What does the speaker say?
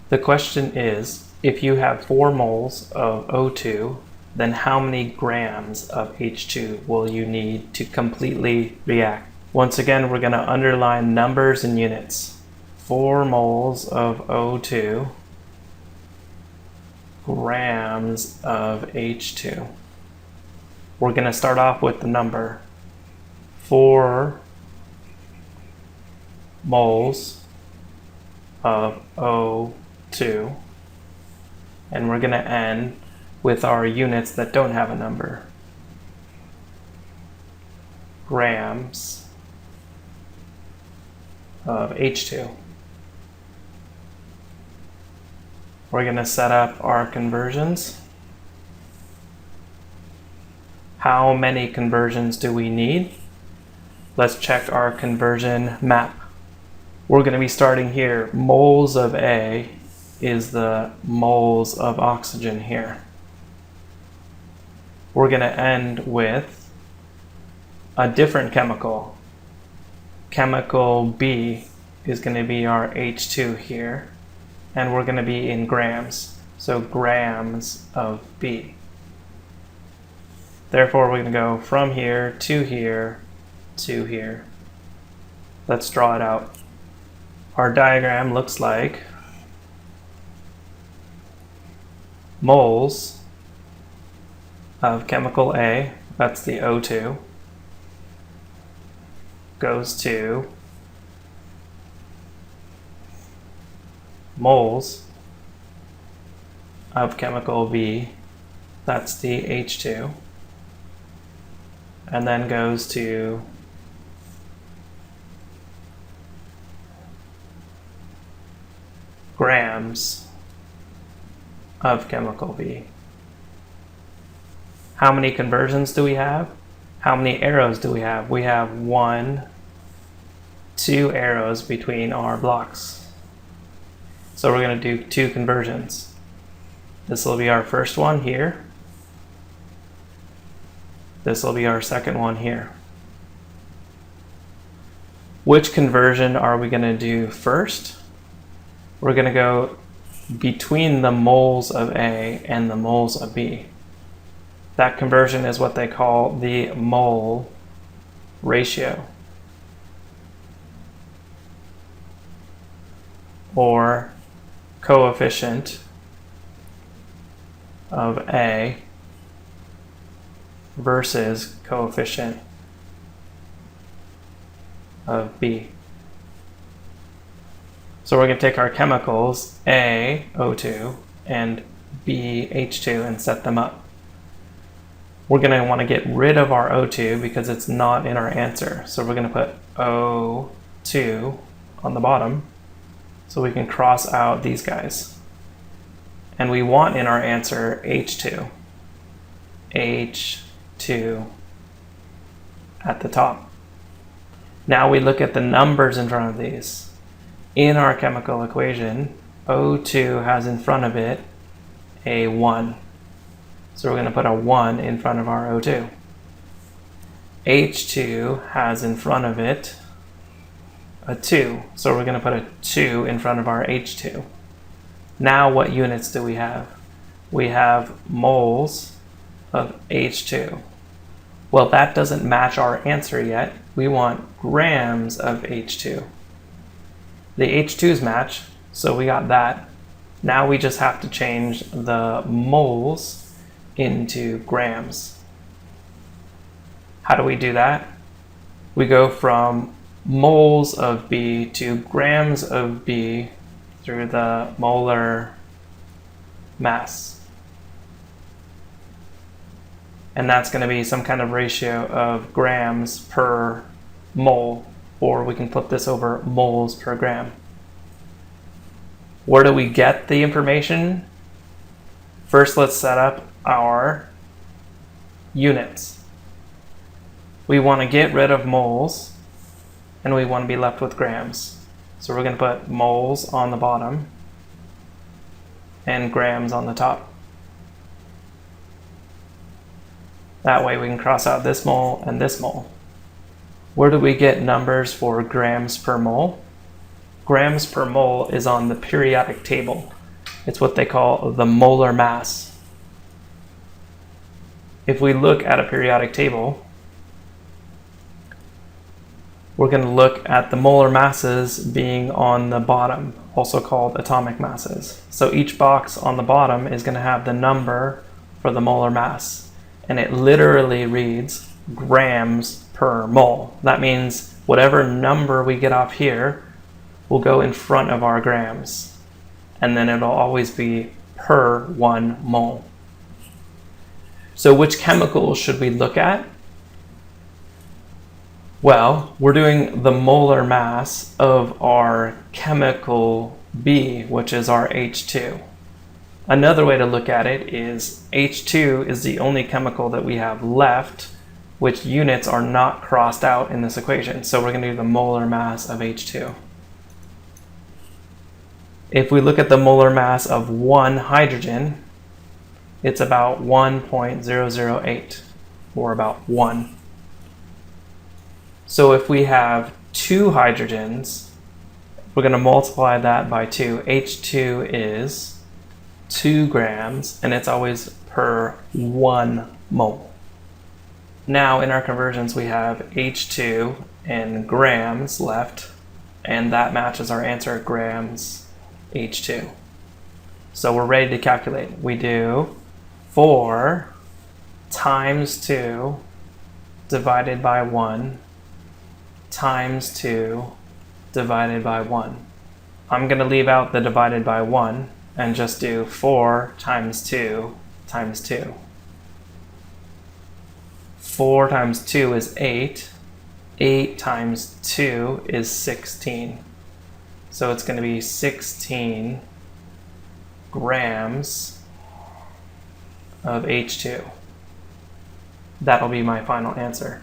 The question is, if you have 4 moles of O2, then how many grams of H2 will you need to completely react? Once again, we're going to underline numbers and units. 4 moles of O2, grams of H2. We're going to start off with the number 4 moles of O2, and we're going to end with our units that don't have a number. Grams of H2. We're going to set up our conversions. How many conversions do we need? Let's check our conversion map. We're going to be starting here. Moles of A is the moles of oxygen here. We're going to end with a different chemical. Chemical B is going to be our H2 here, and we're going to be in grams. So grams of B. Therefore, we're going to go from here to here to here. Let's draw it out. Our diagram looks like moles of chemical A, that's the O2, goes to moles of chemical B, that's the H2, and then goes to grams of chemical B. How many conversions do we have? How many arrows do we have? We have 1, 2 arrows between our blocks. So we're going to do 2 conversions. This will be our first one here. This will be our second one here. Which conversion are we going to do first? We're going to go between the moles of A and the moles of B. That conversion is what they call the mole ratio, or coefficient of A versus coefficient of B. So we're going to take our chemicals A, O2, and B, H2, and set them up. We're going to want to get rid of our O2 because it's not in our answer. So we're going to put O2 on the bottom so we can cross out these guys. And we want in our answer H2. H2 at the top. Now we look at the numbers in front of these. In our chemical equation, O2 has in front of it a 1. So we're going to put a 1 in front of our O2. H2 has in front of it a 2. So we're going to put a 2 in front of our H2. Now what units do we have? We have moles of H2. Well, that doesn't match our answer yet. We want grams of H2. The H2's match, so we got that. Now we just have to change the moles into grams. How do we do that? We go from moles of B to grams of B through the molar mass. And that's going to be some kind of ratio of grams per mole, or we can flip this over moles per gram. Where do we get the information? First, let's set up our units. We want to get rid of moles, and we want to be left with grams. So we're going to put moles on the bottom and grams on the top. That way we can cross out this mole and this mole. Where do we get numbers for grams per mole? Grams per mole is on the periodic table. It's what they call the molar mass. If we look at a periodic table, we're going to look at the molar masses being on the bottom, also called atomic masses. So each box on the bottom is going to have the number for the molar mass, and it literally reads grams per mole. That means whatever number we get off here will go in front of our grams, and then it'll always be per 1 mole. So which chemicals should we look at? Well, we're doing the molar mass of our chemical B, which is our H2. Another way to look at it is H2 is the only chemical that we have left, which units are not crossed out in this equation. So we're going to do the molar mass of H2. If we look at the molar mass of 1 hydrogen, it's about 1.008, or about 1. So if we have 2 hydrogens, we're going to multiply that by 2. H2 is 2 grams, and it's always per 1 mole. Now in our conversions we have H2 in grams left, and that matches our answer, grams H2. So we're ready to calculate. We do 4 times 2 divided by 1 times 2 divided by 1. I'm going to leave out the divided by 1 and just do 4 times 2 times 2. 4 times 2 is 8. 8 times 2 is 16. So it's going to be 16 grams of H2. That'll be my final answer.